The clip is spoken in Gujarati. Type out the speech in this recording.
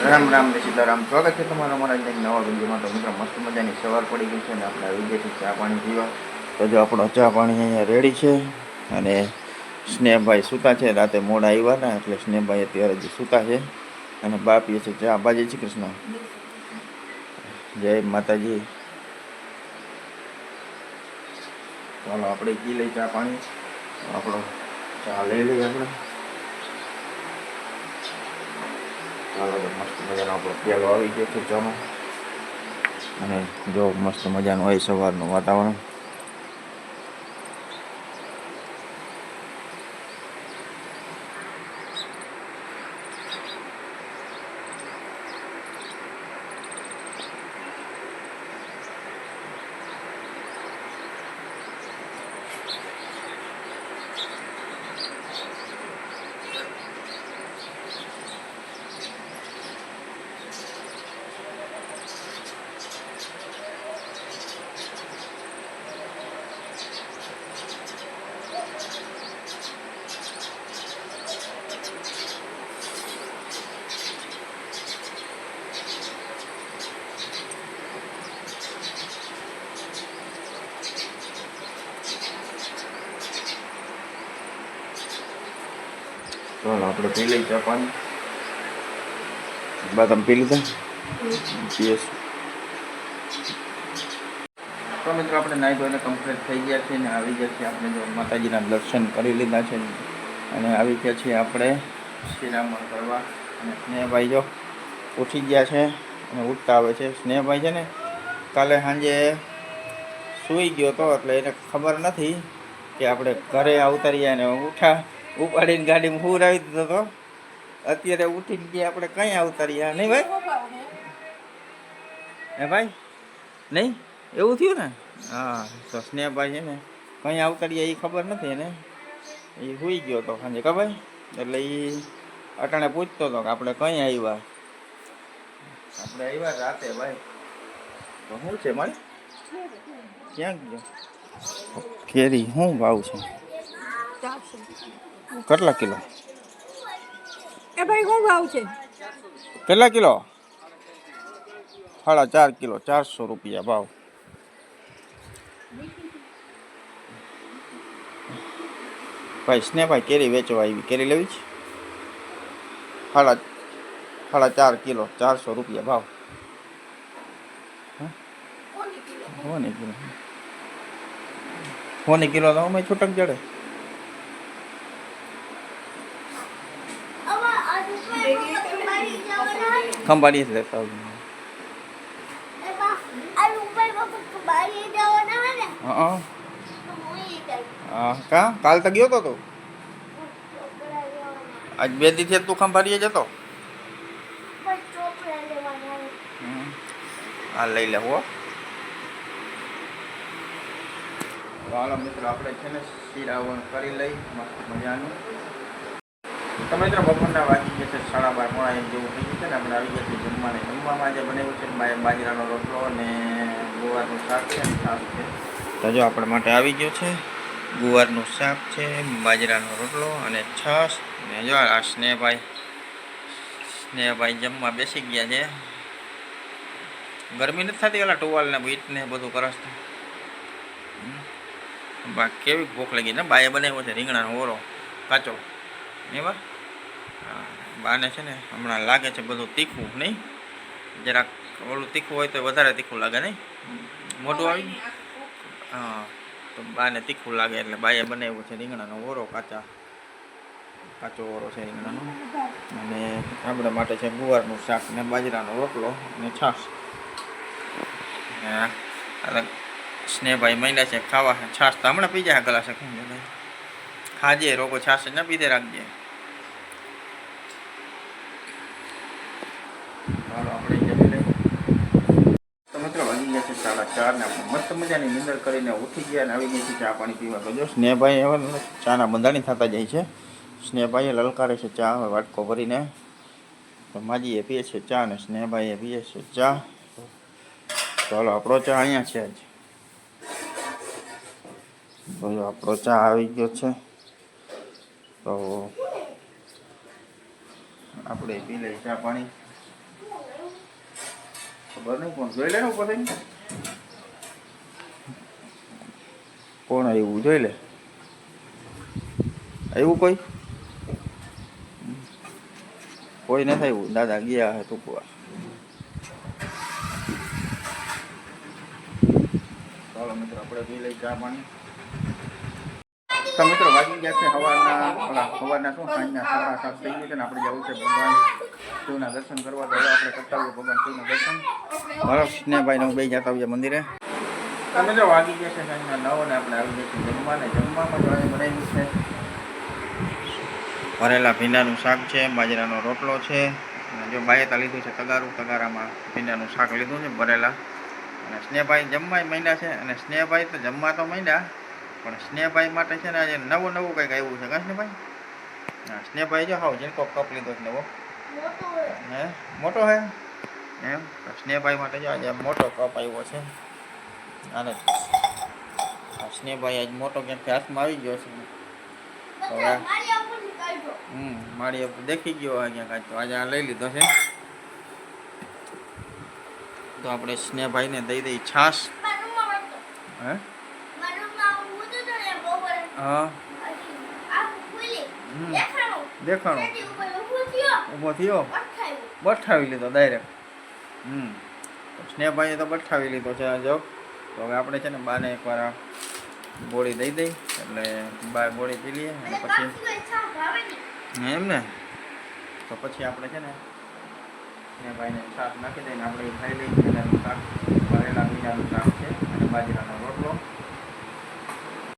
રામ રામ ને સીતારામ. સ્વાગત છે તમારા અમારા એક નવા વિડીયોમાં. તો મિત્રો મસ્ત મજાની સવાર પડી ગઈ છે અને આપણે આવી ગયા છીએ ચા પાણી પીવા. તો જો આપણો ચા પાણી અહીંયા રેડી છે અને સ્નેહભાઈ સૂતા છે. રાતે મોડા આવ્યા ને એટલે સ્નેહભાઈ અત્યારે જે સૂતા છે અને બા પીએ છે ચા. બાજે શ્રી કૃષ્ણ, જય માતાજી. ચાલો આપણે પી લઈ ચા પાણી. આપણો ચા લઈ લઈએ આપણે. ચાલો મસ્ત મજાનો આપણો પ્યાલો આવી ગયો છે ચાનો. અને જો મસ્ત મજાનું હોય સવારનું વાતાવરણ. ચાલો આપણે પી લઈ ચા પાણી. બા તમે પી લીધા? પીએસ. તો મિત્રો આપણે નાહી ધોઈને કમ્પ્લીટ થઈ ગયા છીએ ને આવી ગયા છીએ આપણે જો માતાજીના દર્શન કરી લીધા છે અને આવી ગયા છીએ આપણે શિરામણ કરવા. અને સ્નેહભાઈ જો ઉઠી ગયા છે અને ઉઠતા આવે છે. સ્નેહભાઈ છે ને કાલે સાંજે સૂઈ ગયો હતો એટલે એને ખબર નથી કે આપણે ઘરે અવતર્યા ને ઉપાડીને ગાડીમાં હુરાવી દીધો હતો. અત્યારે ઉઠીને ગયા આપણે કઈ અવતર્યા નહીં ભાઈ? હે ભાઈ નહીં એવું થયું ને? હા. તો સ્નેહભાઈ છે ને કઈ અવતર્યા એ ખબર નથી એને. એ સૂઈ ગયો હતો સાંજે ખબર. એટલે એ અટાણે પૂછતો હતો કે આપણે કઈ આવ્યા. આપણે આવ્યા રાતે ભાઈ. તો શું છે મારે ક્યાં ગયો? કેરી શું ભાવ છે? કેટલા કિલો? એ ભાઈ શું ભાવ છે? કેટલા કિલો? 4.5 કિલો 400 રૂપિયા ભાવ. ભાઈ સ્નેહભાઈ કેરી વેચવા આવી. કેરી લેવી છે? 4.5 કિલો 400 રૂપિયા ભાવ. હોની કિલો તો અમે છૂટક જડે. ખંભાળી જ લેતા હા કા કાલ તો ગયો તો તું? આજ 2 દિવસે તું ખંભાળીએ જતો? હા લઈ લે હો. હાલો મિત્રો આપણે છે ને શિરાવણ કરી લઈ મસ્ત મજાનું. તો મિત્રો બપોરના વાગી ગયા છે 12:30 પોણા 1 જેવું થઈ ગયું છે ને આપણે આવી ગયા છીએ જમવાને. જમવામાં આજે બનાવ્યું છે બાજરાનો રોટલો અને ગુવારનું શાક છે અને છાશ છે. તો જો આપણા માટે આવી ગયો છે ગુવારનું શાક છે, બાજરાનો રોટલો અને છાશ. ને જો આ સ્નેહભાઈ જમવા બેસી ગયા છે. ગરમી નથી થતી ઓલા ટુવાલ ને બીટ ને બધું કરસ તો. બા કેવી ભૂખ લાગી ને. બાએ બનાવ્યો છે રીંગણાનો ઓરો કાચો. એમાં બાને છે ને હમણાં લાગે છે બધું તીખું નહીં. જરાક ઓલું તીખું હોય તો વધારે તીખું લાગે નહીં. મોટું આવી હા તો બાને તીખું લાગે એટલે બાએ બનાવ્યો છે રીંગણાનો ઓરો કાચો ઓરો છે રીંગણાનો. અને આપણા માટે છે ગુવારનું શાક ને બાજરાનો રોટલો અને છાશ. સ્નેહભાઈ મહિલા છે ખાવા. છાશ તો હમણાં પી જાય ગ્લાસ. ખાજે રોગો છાશ ના પીધે રાખજે. ચાલો આપણે જમી લઈએ. તો મિત્રો વાગી ગયા છે 4:30 ને આપણે મસ્ત મજાની નિંદર કરીને ઉઠી ગયા અને આવી ગયા છે ચા પાણી પીવા. તો જો સ્નેહભાઈ હવે ચાના બંધાણી થતા જાય છે. સ્નેહભાઈએ લલકારે છે ચા વાટકો ભરીને. તો માજીએ પીએ છે ચા અને સ્નેહભાઈએ પીએ છે ચા. ચાલો આપણો ચા અહીંયા છે જ. તો આપણો ચા આવી ગયો છે. તો આપણે પી લઈએ ચા પાણી. ખબર નહીં કોણ જોઈ લે ને ઉપર થઈને કોણ આવ્યું જોઈ લે આવ્યું કોઈ નથી આવ્યું દાદા ગયા હે ટૂંકવા ચાલો મિત્રો આપણે પી લઈ ચા પાણી તો મિત્રો વાગી ગયા છે સવારના શું સાંજના 7:30 થઈ ગયા છે ને આપણે જવું છે ભગવાન શિવના દર્શન કરવા તો આપણે કરતા હોઈએ ભગવાન શિવના દર્શન હર્ષ ને ભાઈ ને બે જતા હોઈએ મંદિરે તો મિત્રો વાગી ગયા છે સાંજના 9 ને આપણે આવી ગયા છે જમવામાં બનાવ્યું છે ભરેલા ભીંડાનું શાક છે બાજરાનો રોટલો છે અને જો બાયતા લીધું છે તગારામાં ભીંડાનું શાક લીધું છે ભરેલા અને સ્નેહભાઈ જમવાય માંડ્યા છે અને સ્નેહભાઈ તો જમવા તો માંડ્યા પણ સ્નેહભાઈ માટે છે ને આજે નવું કંઈક આવ્યું છે કાં સ્નેહભાઈ હા સ્નેહભાઈ જો હાવ જીણકો કપ લીધો છે નવો હે મોટો હે એમ તો સ્નેહભાઈ માટે જો આજે મોટો કપ આવ્યો છે અને સ્નેહભાઈ આજ મોટો ક્યાંકથી હાથમાં આવી ગયો છે હવે મારી દેખી ગયો અહીંયા કાંઈ તો આજે આ લઈ લીધો છે તો આપણે સ્નેહભાઈને દઈ દઈ છાશ હે હા દેખાણો ઊભો થયો બઠાવી લીધો ડાયરેક્ટ સ્નેહભાઈએ તો બઠાવી લીધો છે જો તો હવે આપણે છે ને બાને એકવાર ગોળી દઈ દઈ એટલે બા ગોળી પી લઈએ અને પછી એમ ને તો પછી આપણે છે ને સ્નેહભાઈને શાક નાખી દઈને આપણે ખાઈ લઈએ ભરેલા ભીંડાનું શાક છે અને બાજરાનો રોટલો